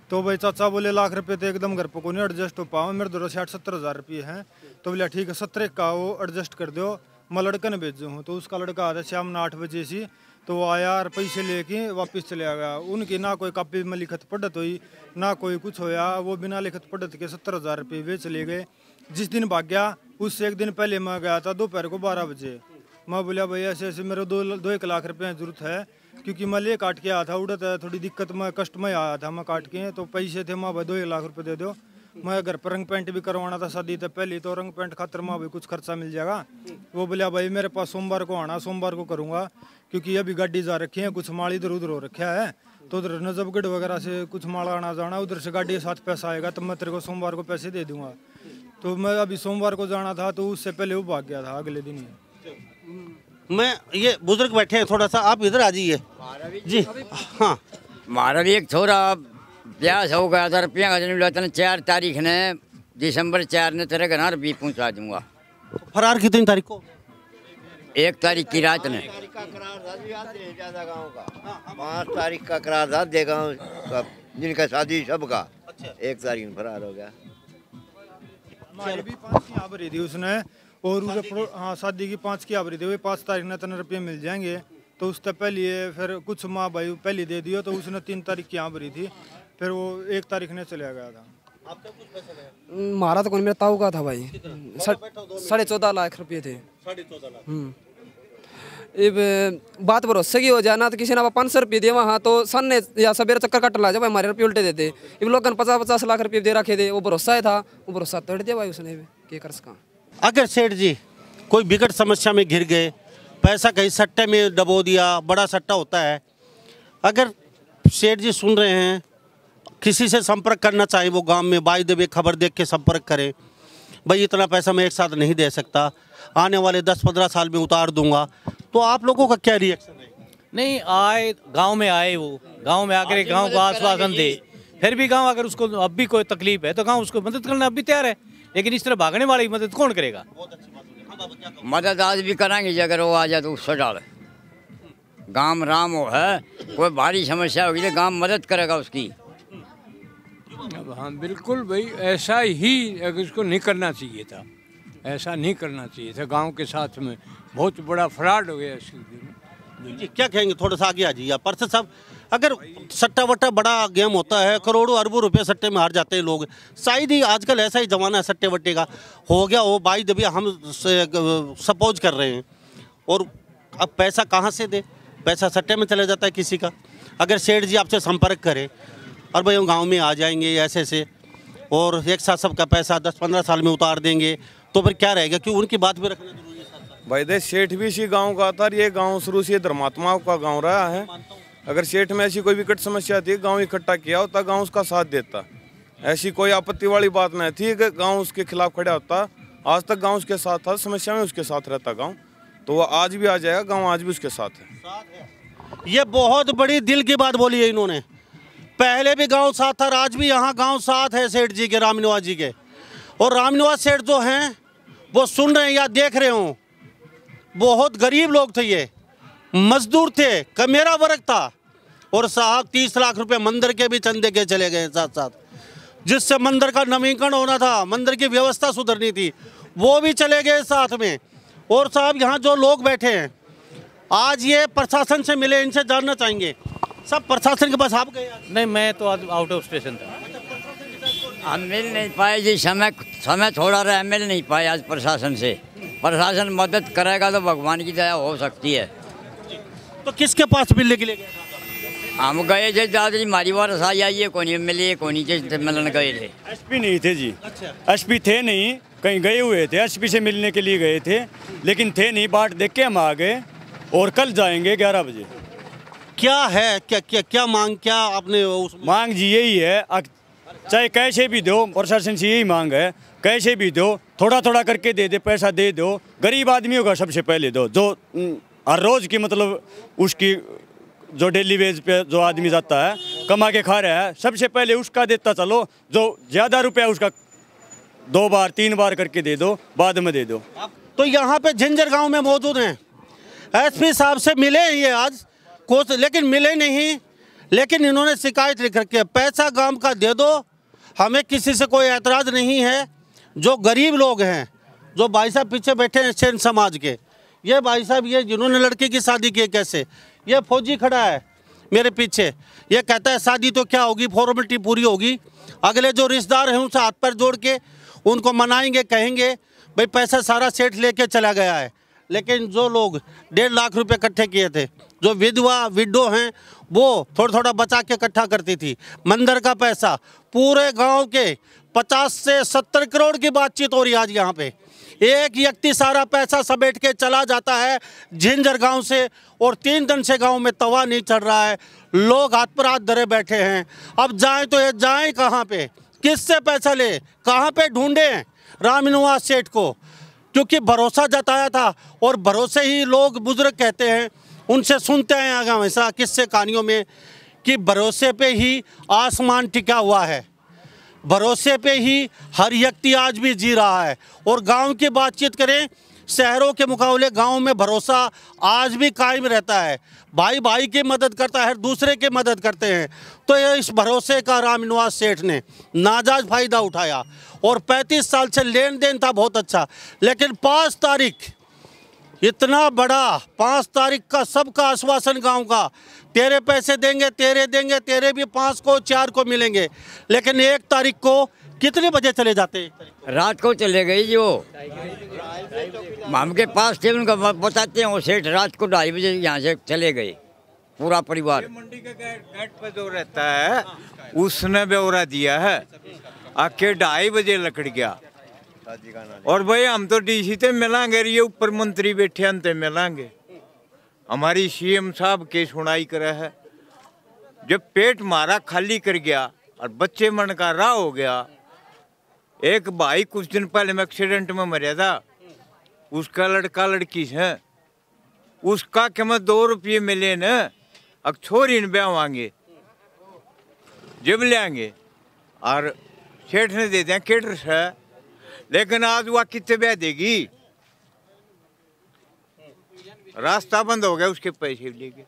तो भाई चाचा बोले लाख रुपये तो एकदम घर पर को नहीं एडजस्ट हो पाओ, मेरे 60-70 हज़ार रुपये हैं। तो बोले ठीक है 17 का वो एडजस्ट कर दो, मैं लड़का ने भेजू हूँ। तो उसका लड़का आता शाम में 8 बजे से, तो वो आया और पैसे लेके वापस चले गया। उनकी ना कोई कापी में लिखत पढ़त हुई, ना कोई कुछ होया, वो बिना लिखत पढ़त के 70 हज़ार रुपये वे चले गए। जिस दिन भाग गया उससे 1 दिन पहले मैं गया था दोपहर को 12 बजे। मैं बोला भैया ऐसे ऐसे मेरे 2-1 लाख रुपये की जरूरत है, क्योंकि मैं ले काट के आया था, उड़त है थोड़ी दिक्कत में, कष्ट में आया था मैं काट के, तो पैसे थे माँ भाई 2-1 लाख रुपये दे दो। मैं घर पर रंग पेंट भी करवाना था शादी तो पहले, तो रंग पेंट खातर माँ भाई कुछ खर्चा मिल जाएगा। वो बोला भाई मेरे पास सोमवार को आना, सोमवार को करूँगा, क्योंकि अभी गाड़ी जा रखी है, कुछ माल इधर उधर हो रखा है, तो उधर नजफगढ़ वगैरह से कुछ माल आना जाना, उधर से गाड़ी के साथ पैसा आएगा, तो मैं तेरे को सोमवार को पैसे दे दूँगा। तो मैं अभी सोमवार को जाना था, तो उससे पहले वो भाग गया था अगले दिन ही। मैं ये बुजुर्ग बैठे हैं, थोड़ा सा आप इधर आ जाइए जी। हाँ, हमारा भी एक छोरा ब्याह हो गया था, रुपया का नहीं मिला था, 4 तारीख ने दिसंबर 4 ने तेरे घर रुपये पहुँचा दूंगा। फरार कितनी तारीख को? 1 तारीख की रात ने। 5 तारीख का करारदाद दे गाँव का, जिनका शादी सबका 1 तारीख में फरार हो गया। हमारी भी 5 की आ भरी थी उसने, और उसे हाँ शादी की 5 की आ भरी थी, वो 5 तारीख ने 3 रुपये मिल जाएंगे, तो उससे पहले फिर कुछ माँ भाई पहले दे दियो, तो उसने 3 तारीख की आ भरी थी, फिर वो 1 तारीख ने चला गया था। मारा तो कौन, मेरा ताऊ का था भाई, 14.5 लाख रुपये थे। 14.5 लाख। अब बात भरोसे की हो जाए ना, तो किसी ने 500 रुपये दिए वहाँ, तो सन ने या सवेरे चक्कर कट ला जाए हमारे रुपये उल्टे देते। अब लोग 50-50 लाख रुपये दे रखे थे, वो भरोसा था, वो भरोसा तोड़ दिया भाई उसने, क्या कर सका। अगर सेठ जी कोई विकट समस्या में घिर गए, पैसा कहीं सट्टे में डबो दिया, बड़ा सट्टा होता है, अगर सेठ जी सुन रहे हैं, किसी से संपर्क करना चाहिए, वो गांव में बाई देवे खबर देख के संपर्क करें, भाई इतना पैसा मैं एक साथ नहीं दे सकता, आने वाले 10-15 साल में उतार दूंगा, तो आप लोगों का क्या रिएक्शन है? नहीं आए, गांव में आए, वो गांव में आकर गांव को आश्वासन दे, फिर भी गांव अगर उसको अब भी कोई तकलीफ है तो गांव उसको मदद करना अब भी तैयार है, लेकिन इस तरह भागने वाली मदद कौन करेगा? मदद आज भी कराएंगे अगर वो आ जाए तो उससे डाल गांव राम हो है, कोई भारी समस्या होगी तो गांव मदद करेगा उसकी। हाँ बिल्कुल भाई, ऐसा ही इसको नहीं करना चाहिए था, ऐसा नहीं करना चाहिए था। गांव के साथ में बहुत बड़ा फ्रॉड हो गया इसलिए। जी क्या कहेंगे, थोड़ा सा आगे आ जाइए परसत साहब। अगर सट्टा वट्टा बड़ा गेम होता है, करोड़ों अरबों रुपए सट्टे में हार जाते हैं लोग, शायद ही आजकल ऐसा ही जमाना है सट्टे वट्टे का हो गया हो भाई, दबिया हम सपोज कर रहे हैं, और अब पैसा कहाँ से दे, पैसा सट्टे में चला जाता है किसी का। अगर सेठ जी आपसे संपर्क करें और भाई हम गाँव में आ जाएंगे ऐसे से, और एक साथ सबका पैसा 10-15 साल में उतार देंगे, तो फिर क्या रहेगा? क्यों उनकी बात भी रखना जरूरी है। भाई देख, सेठ भी इसी गांव का था, ये गांव शुरू से धर्मात्माओं का गांव रहा है। अगर सेठ में ऐसी कोई विकट समस्या थी, गांव इकट्ठा किया होता, गांव उसका साथ देता, ऐसी कोई आपत्ति वाली बात नहीं थी कि गांव उसके खिलाफ खड़ा होता। आज तक गांव उसके साथ था, समस्या में उसके साथ रहता गांव, तो वो आज भी आ जाएगा, गांव आज भी उसके साथ है। ये बहुत बड़ी दिल की बात बोली है इन्होंने। पहले भी गांव साथ था, आज भी यहाँ गांव साथ है सेठ जी के, रामनिवास जी के। और रामनिवास सेठ जो हैं वो सुन रहे हैं या देख रहे हो, बहुत गरीब लोग थे, ये मजदूर थे, कमेरा वर्ग था, और साहब 30 लाख रुपए मंदिर के भी चंदे के चले गए साथ साथ, जिससे मंदिर का नवीकरण होना था, मंदिर की व्यवस्था सुधरनी थी, वो भी चले गए साथ में। और साहब यहाँ जो लोग बैठे हैं आज, ये प्रशासन से मिले, इनसे जानना चाहेंगे। सब प्रशासन के पास आप गए? नहीं, मैं तो आउट ऑफ स्टेशन था, हम मिल नहीं पाए जी, समय थोड़ा रहा, मिल नहीं पाए आज प्रशासन से। प्रशासन मदद करेगा तो भगवान की दया हो सकती है। तो किसके पास मिलने के लिए गए? हम गए थे दादाजी, हमारी वारस आई है, कोनी मिली, कोनी से मिलन गए थे। एसपी नहीं थे जी, एसपी थे नहीं, कहीं गए हुए थे, एसपी से मिलने के लिए गए थे, लेकिन थे नहीं, बाट देख के हम आ गए, और कल जाएंगे 11 बजे। क्या है, क्या क्या क्या मांग, क्या आपने उस मांग जी यही है, चाहे कैसे भी दो, प्रशासन से यही मांग है, कैसे भी दो, थोड़ा थोड़ा करके दे दे, पैसा दे दो, गरीब आदमियों का सबसे पहले दो, जो हर रोज की मतलब उसकी जो डेली वेज पे जो आदमी जाता है कमा के खा रहा है, सबसे पहले उसका देता चलो, जो ज़्यादा रुपया उसका 2 बार 3 बार करके दे दो, बाद में दे दो। तो यहाँ पे झिंझर गांव में मौजूद हैं, एसपी साहब से मिले हैं ये आज कुछ, लेकिन मिले नहीं, लेकिन इन्होंने शिकायत लिख रखी है, पैसा गांव का दे दो, हमें किसी से कोई एतराज़ नहीं है। जो गरीब लोग हैं, जो भाई साहब पीछे बैठे हैं सेन समाज के, ये भाई साहब, ये जिन्होंने लड़के की शादी की, कैसे, ये फौजी खड़ा है मेरे पीछे, ये कहता है शादी तो क्या होगी, फॉर्मेलिटी पूरी होगी, अगले जो रिश्तेदार हैं उनसे हाथ पैर जोड़ के उनको मनाएंगे, कहेंगे भाई पैसा सारा सेठ लेके चला गया है। लेकिन जो लोग 1.5 लाख रुपए इकट्ठे किए थे, जो विडो हैं, वो थोड़ा थोड़ा बचा के इकट्ठा करती थी, मंदिर का पैसा, पूरे गांव के 50 से 70 करोड़ की बातचीत हो रही है आज यहाँ पे। एक व्यक्ति सारा पैसा समेट के चला जाता है झिंझर गांव से, और 3 दिन से गांव में तवा नहीं चढ़ रहा है, लोग हाथ पर हाथ धरे बैठे हैं। अब जाएं तो ये जाएं कहाँ पे, किससे पैसा ले, कहाँ पे ढूंढें रामनिवास सेठ को, क्योंकि भरोसा जताया था, और भरोसे ही लोग बुजुर्ग कहते हैं, उनसे सुनते हैं आगे हमेशा किस्से कहानियों में, कि भरोसे पे ही आसमान टिका हुआ है, भरोसे पे ही हर व्यक्ति आज भी जी रहा है। और गांव की बातचीत करें, शहरों के मुकाबले गांव में भरोसा आज भी कायम रहता है, भाई भाई की मदद करता है, दूसरे की मदद करते हैं। तो ये इस भरोसे का रामनिवास सेठ ने नाजायज फ़ायदा उठाया, और 35 साल से लेन देन था बहुत अच्छा, लेकिन 5 तारीख इतना बड़ा, 5 तारीख का सबका आश्वासन गांव का, तेरे पैसे देंगे, तेरे भी 5 को 4 को मिलेंगे, लेकिन 1 तारीख को कितने बजे चले जाते? रात को चले गई जो हम के पास थे, उनका बताते हैं, वो सेठ रात को 2:30 बजे यहाँ से चले गए, पूरा परिवार। मंडी के गेट पे जो रहता है उसने ब्यौरा दिया है, आके 2:30 बजे लकड़ गया, और भाई हम तो डीसी ते मिलांगे, ये ऊपर मंत्री बैठे अंते मिलांगे, हमारी सीएम साहब के सुनाई करे है। जब पेट मारा खाली कर गया और बच्चे मन का राह हो गया। एक भाई कुछ दिन पहले में एक्सीडेंट में मरा था, उसका लड़का लड़की है, उसका कीमत 2 रुपये मिले न, अब छोरी न ब्यावांगे जब लेंगे और सेठ ने दे दें केटर से, लेकिन आज वह कितने ब्याह देगी? रास्ता बंद हो गया, उसके पैसे लेके।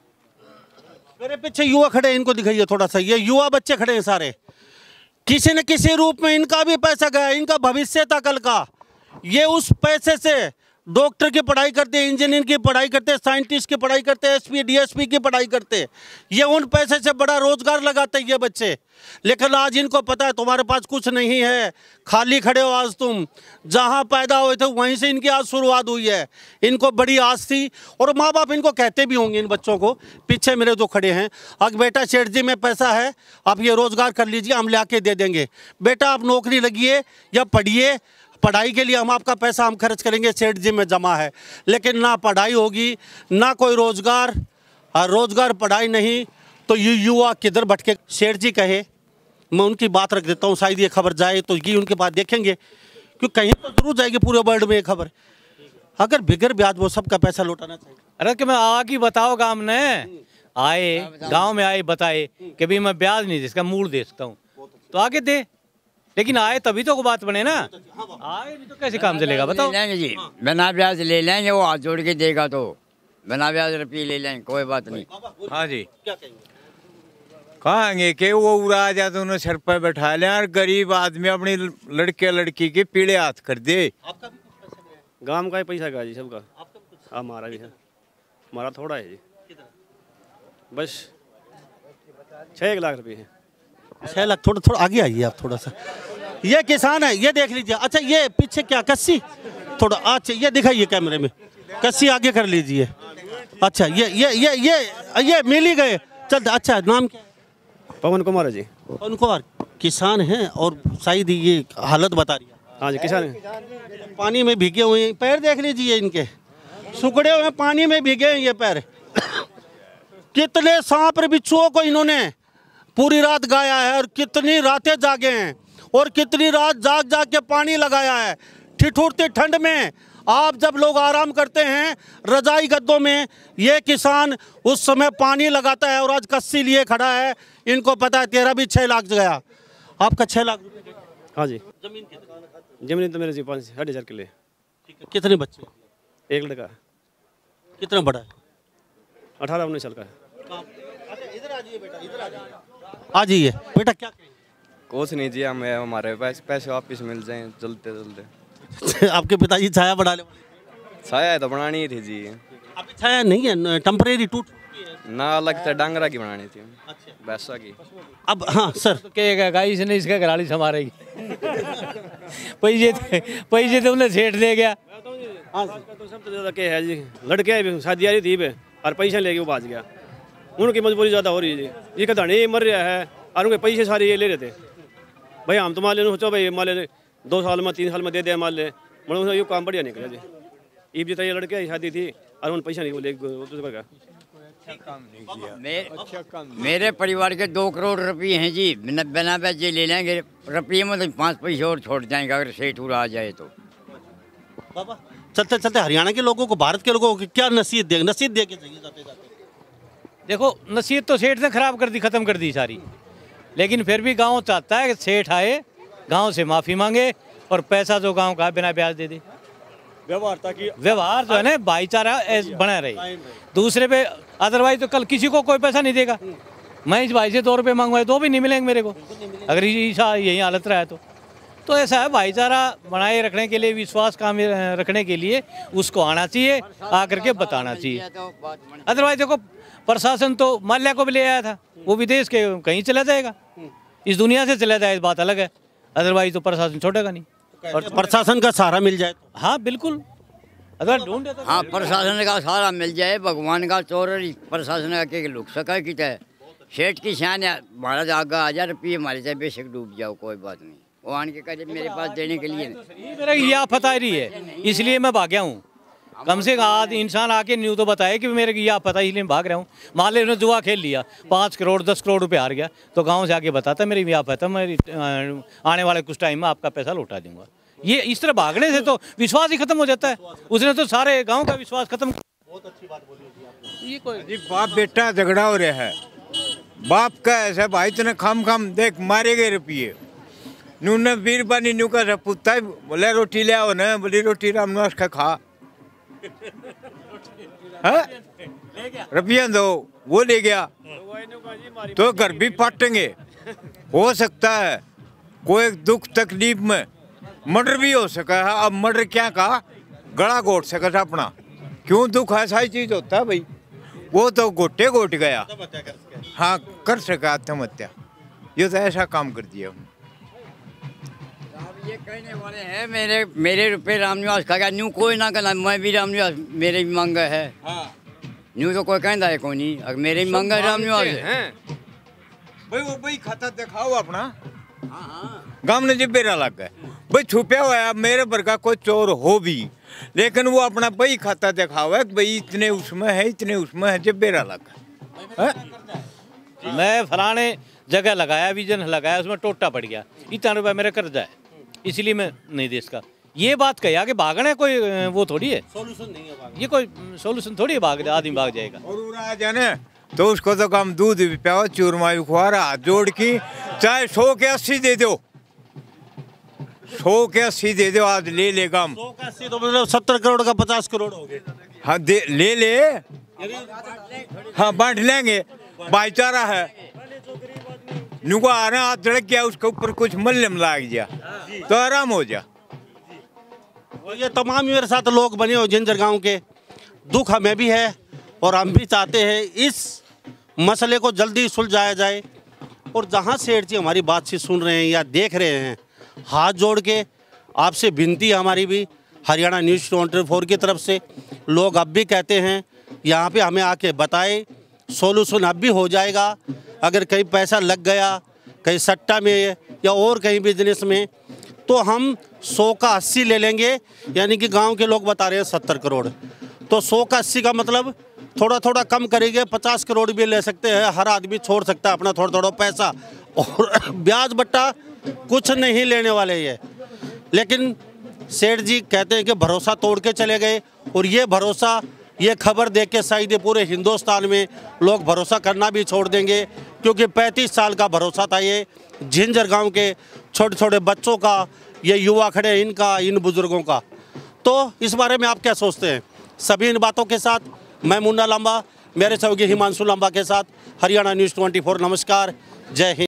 मेरे पीछे युवा खड़े हैं, इनको दिखाइए थोड़ा सा, ये युवा बच्चे खड़े हैं सारे, किसी न किसी रूप में इनका भी पैसा गया, इनका भविष्य था कल का। ये उस पैसे से डॉक्टर की पढ़ाई करते, इंजीनियर की पढ़ाई करते, साइंटिस्ट की पढ़ाई करते, एसपी डीएसपी की पढ़ाई करते, ये उन पैसे से बड़ा रोजगार लगाते ये बच्चे। लेकिन आज इनको पता है तुम्हारे पास कुछ नहीं है, खाली खड़े हो आज तुम। जहां पैदा हुए थे वहीं से इनकी आज शुरुआत हुई है। इनको बड़ी आस थी और माँ बाप इनको कहते भी होंगे इन बच्चों को, पीछे मेरे जो खड़े हैं, अब बेटा सेठ जी में पैसा है, आप ये रोजगार कर लीजिए, हम ला के दे देंगे। बेटा आप नौकरी लगिए या पढ़िए, पढ़ाई के लिए हम आपका पैसा हम खर्च करेंगे, सेठ जी में जमा है। लेकिन ना पढ़ाई होगी ना कोई रोजगार, और रोजगार पढ़ाई नहीं तो ये युवा किधर भटके। सेठ जी कहे, मैं उनकी बात रख देता हूँ, शायद ये खबर जाए तो ये उनके पास देखेंगे, क्योंकि कहीं तो जरूर जाएगी पूरे वर्ल्ड में ये खबर। अगर बिगर ब्याज वो सबका पैसा लौटाना चाहिए। अरे कि मैं आगे बताओ गाँव ने आए, गाँव में आए बताए कि भाई मैं ब्याज नहीं दे सकता, मूल दे सकता हूँ, तो आगे दे। लेकिन आए तभी तो बात बने ना, आए नहीं तो कैसे काम चलेगा बताओ। लेंगे जी, बिना ब्याज ले लेंगे, वो हाथ जोड़ के देगा तो बिना ब्याज रुपये ले लेंगे, कोई बात नहीं। हाँ जी, कहेंगे कि वो उड़ा जा तो उन्हें सर पर बैठा लें और गरीब आदमी अपनी लड़के लड़की के पीड़े हाथ कर दे। गांव का ही पैसा का जी सबका, हमारा भी है, हमारा थोड़ा है जी, बस 6 लाख रुपये है। 6 लाख, थोड़ा आगे आइए आप थोड़ा सा। ये किसान है, ये देख लीजिए। अच्छा ये पीछे क्या कस्सी, थोड़ा अच्छा ये दिखाइए कैमरे में, कस्सी आगे कर लीजिए। अच्छा ये मिल ही गए, चल। अच्छा नाम क्या? पवन कुमार है जी। पवन कुमार किसान हैं और शायद ये हालत बता रही है। हाँ जी किसान है। पानी में भीगे हुए हैं, पैर देख लीजिए इनके, सुखड़े हुए पानी में भीगे हैं ये पैर। कितने सांप और बिच्छुओं को इन्होंने पूरी रात गाया है और कितनी रातें जागे हैं और कितनी रात जाग जाग के पानी लगाया है। ठिठुरती ठंड में आप जब लोग आराम करते हैं रजाई गद्दों में, ये किसान उस समय पानी लगाता है और आज कस्सी लिए खड़ा है। इनको पता है तेरा भी 6 लाख गया, आपका 6 लाख रुपये। हाँ जी। जमीन तो मेरे जी 5-4.5 किले। कितने बच्चे? 1 लड़का। कितना बड़ा है? 18-19 साल का है। आ जाइए बेटा। क्या कुछ नहीं जी, हमें हमारे पैसे वापस मिल जाएं जल्दे जल्दे। आपके पिताजी छाया बढ़ाने वाले? छाया तो बनानी ही थी जी। अभी छाया नहीं है, टेम्परेरी टूट ना, अलग तो डांगरा की बनानी थी, भैंसा की। अब हाँ सर तो कहेगा गाइस ने इसका घराली संभालेगी। पैसे तो उन्हें सेठ दे गया। तो सब तो ज़्यादा क्या है जी, लड़के शादी आ रही थी और पैसा लेके वो भाज गया, उनकी मजबूरी ज़्यादा हो रही है जी। ये कहता नहीं मर रहा है और उनके पैसे सारे ये ले रहे थे। भाई हम तो मान ले सोचो भाई मान ले 2 साल में 3 साल में दे दिया मान ले, मतलब ये काम बढ़िया निकला जी। ईब जितना ये लड़के की शादी थी और उन पैसा नहीं ले। मेरे परिवार के 2 करोड़ रुपये हैं जी, बिना पैसे ले लेंगे, रुपये में तो 5 पैसे और छोड़ जाएंगे अगर सेठ उड़ा आ जाए तो। बाबा चलते चलते हरियाणा के लोगों को, भारत के लोगों को क्या नसीहत दे के चाहिए जाते जाते? देखो नसीहत तो सेठ ने खराब कर दी, खत्म कर दी सारी, लेकिन फिर भी गांव चाहता है कि सेठ आए, गांव से माफी मांगे और पैसा जो गांव का बिना ब्याज दे दे। व्यवहार जो है ना भाईचारा बना रहे दूसरे पे, अदरवाइज तो कल किसी को कोई पैसा नहीं देगा। मैं इस भाई से 2 रुपये मंगवाए तो भी नहीं मिलेंगे मेरे को, अगर यही हालत रहा है तो ऐसा है। भाईचारा बनाए रखने के लिए, विश्वास काम रखने के लिए उसको आना चाहिए, आकर के बताना चाहिए। अदरवाइज देखो प्रशासन तो माल्या को भी ले आया था, वो विदेश के कहीं चला जाएगा, इस दुनिया से चला जाए बात अलग है, अदरवाइज तो प्रशासन छोड़ेगा नहीं। और प्रशासन का सहारा मिल जाए तो? हाँ बिल्कुल, अगर ढूंढे तो हाँ प्रशासन का सहारा मिल जाए, भगवान का चोर प्रशासन का के लुक सका कि सेठ की शान महाराज आगा आ जाए, रुपये हमारे चाहे बेशक डूब जाओ कोई बात नहीं, वो आन के कहे मेरे पास देने के लिए मेरा ये आफत आ रही है इसलिए मैं भाग गया हूँ। कम से कम आज इंसान आके न्यू तो बताए कि मेरे को ये आफत है इसलिए भाग रहा हूँ। मान लो उन्होंने जुआ खेल लिया, 5 करोड़ 10 करोड़ रुपये हार गया, तो गाँव से आके बताता मेरी ये आफत है, मेरी आने वाले कुछ टाइम में आपका पैसा लौटा दूंगा। ये इस तरह भागने से तो विश्वास ही खत्म हो जाता है। उसने तो सारे गाँव का विश्वास खत्म। बहुत अच्छी बात बोली जी आपने। ये कोई जी बाप बेटा झगड़ा हो रहा है, बाप का ऐसा भाई तने खाम देख मारे गए रुपये नूने बीर बानी नू का पुत्ता बोले रोटी ले आओ ना, बोली रोटी रामनाथ का खा रुपया दो, वो ले गया तो घर भी पाटेंगे। हो सकता है कोई दुख तकलीफ में मर्डर भी हो सका है। अब मर्डर क्या कहा, गला घोट सका था अपना, क्यों दुख ऐसा ही चीज होता है भाई, वो तो घोटे घोट गया। हाँ कर सका आत्महत्या, ये तो ऐसा काम कर दिया। ये कहने वाले हैं मेरे रुपए रामनिवास का क्या, न्यू कोई ना कहना मैं भी रामनिवास मेरे भी मांगा है। न्यू तो कोई कहता है कोई नहीं, अगर मेरे भी मांगा रामनिवास है भाई वो भाई खाता दिखाओ अपना। गांव ने जिब्बेरा लग गए भाई, छुपया हुआ है मेरे पर का कोई चोर हो भी, लेकिन वो अपना भाई खाता दिखाओ है भाई इतने उसमें है इतने उसमें है, जिब्बेरा लग गए। मैं फलाने जगह लगाया, विजन लगाया, उसमें टोटा पड़ गया, इतना रुपया मेरा कर्जा है, इसलिए मैं नहीं दे इसका। ये बात कही आगे भागना है कोई वो थोड़ी है, सोल्यूशन नहीं है, ये कोई सोल्यूशन थोड़ी है, भाग आदमी भाग जाएगा। और आ जाने तो उसको तो कम दूध भी पियाओ, चूरमा भी खुआरा, हाथ जोड़ की चाहे 100 के 80 दे दो, 100 के 80 दे दो, आज ले लेगा हम 100 का 80 तो मतलब 70 करोड़ का 50 करोड़ हो गए। हाँ ले हाँ बांट लेंगे, भाईचारा है। नुको आ रहा हाथ धड़क गया, उसके ऊपर कुछ मल्लम लाग गया तो आराम हो जा। ये तमाम मेरे साथ लोग बने हो जिंजर गांव के, दुख हमें भी है और हम भी चाहते हैं इस मसले को जल्दी सुलझाया जाए। और जहां सेठ जी हमारी बातचीत सुन रहे हैं या देख रहे हैं, हाथ जोड़ के आपसे विनती है हमारी भी, हरियाणा न्यूज़ 24 की तरफ से। लोग अब भी कहते हैं यहाँ पे हमें आके बताएं, सोल्यूशन अब भी हो जाएगा। अगर कहीं पैसा लग गया कहीं सट्टा में या और कहीं बिजनेस में, तो हम 100 का 80 ले लेंगे, यानी कि गांव के लोग बता रहे हैं 70 करोड़, तो 100 का 80 का मतलब थोड़ा थोड़ा कम करेंगे, 50 करोड़ भी ले सकते हैं। हर आदमी छोड़ सकता है अपना थोड़ा थोड़ा पैसा, और ब्याज बट्टा कुछ नहीं लेने वाले ये। लेकिन सेठ जी कहते हैं कि भरोसा तोड़ के चले गए, और ये भरोसा, ये खबर देख के शायद पूरे हिंदुस्तान में लोग भरोसा करना भी छोड़ देंगे, क्योंकि 35 साल का भरोसा था ये झिंझर गांव के छोटे छोटे बच्चों का, ये युवा खड़े इनका, इन बुजुर्गों का। तो इस बारे में आप क्या सोचते हैं? सभी इन बातों के साथ मैं मुन्ना लांबा, मेरे सहयोगी हिमांशु लांबा के साथ हरियाणा न्यूज़ 24, नमस्कार, जय हिंद।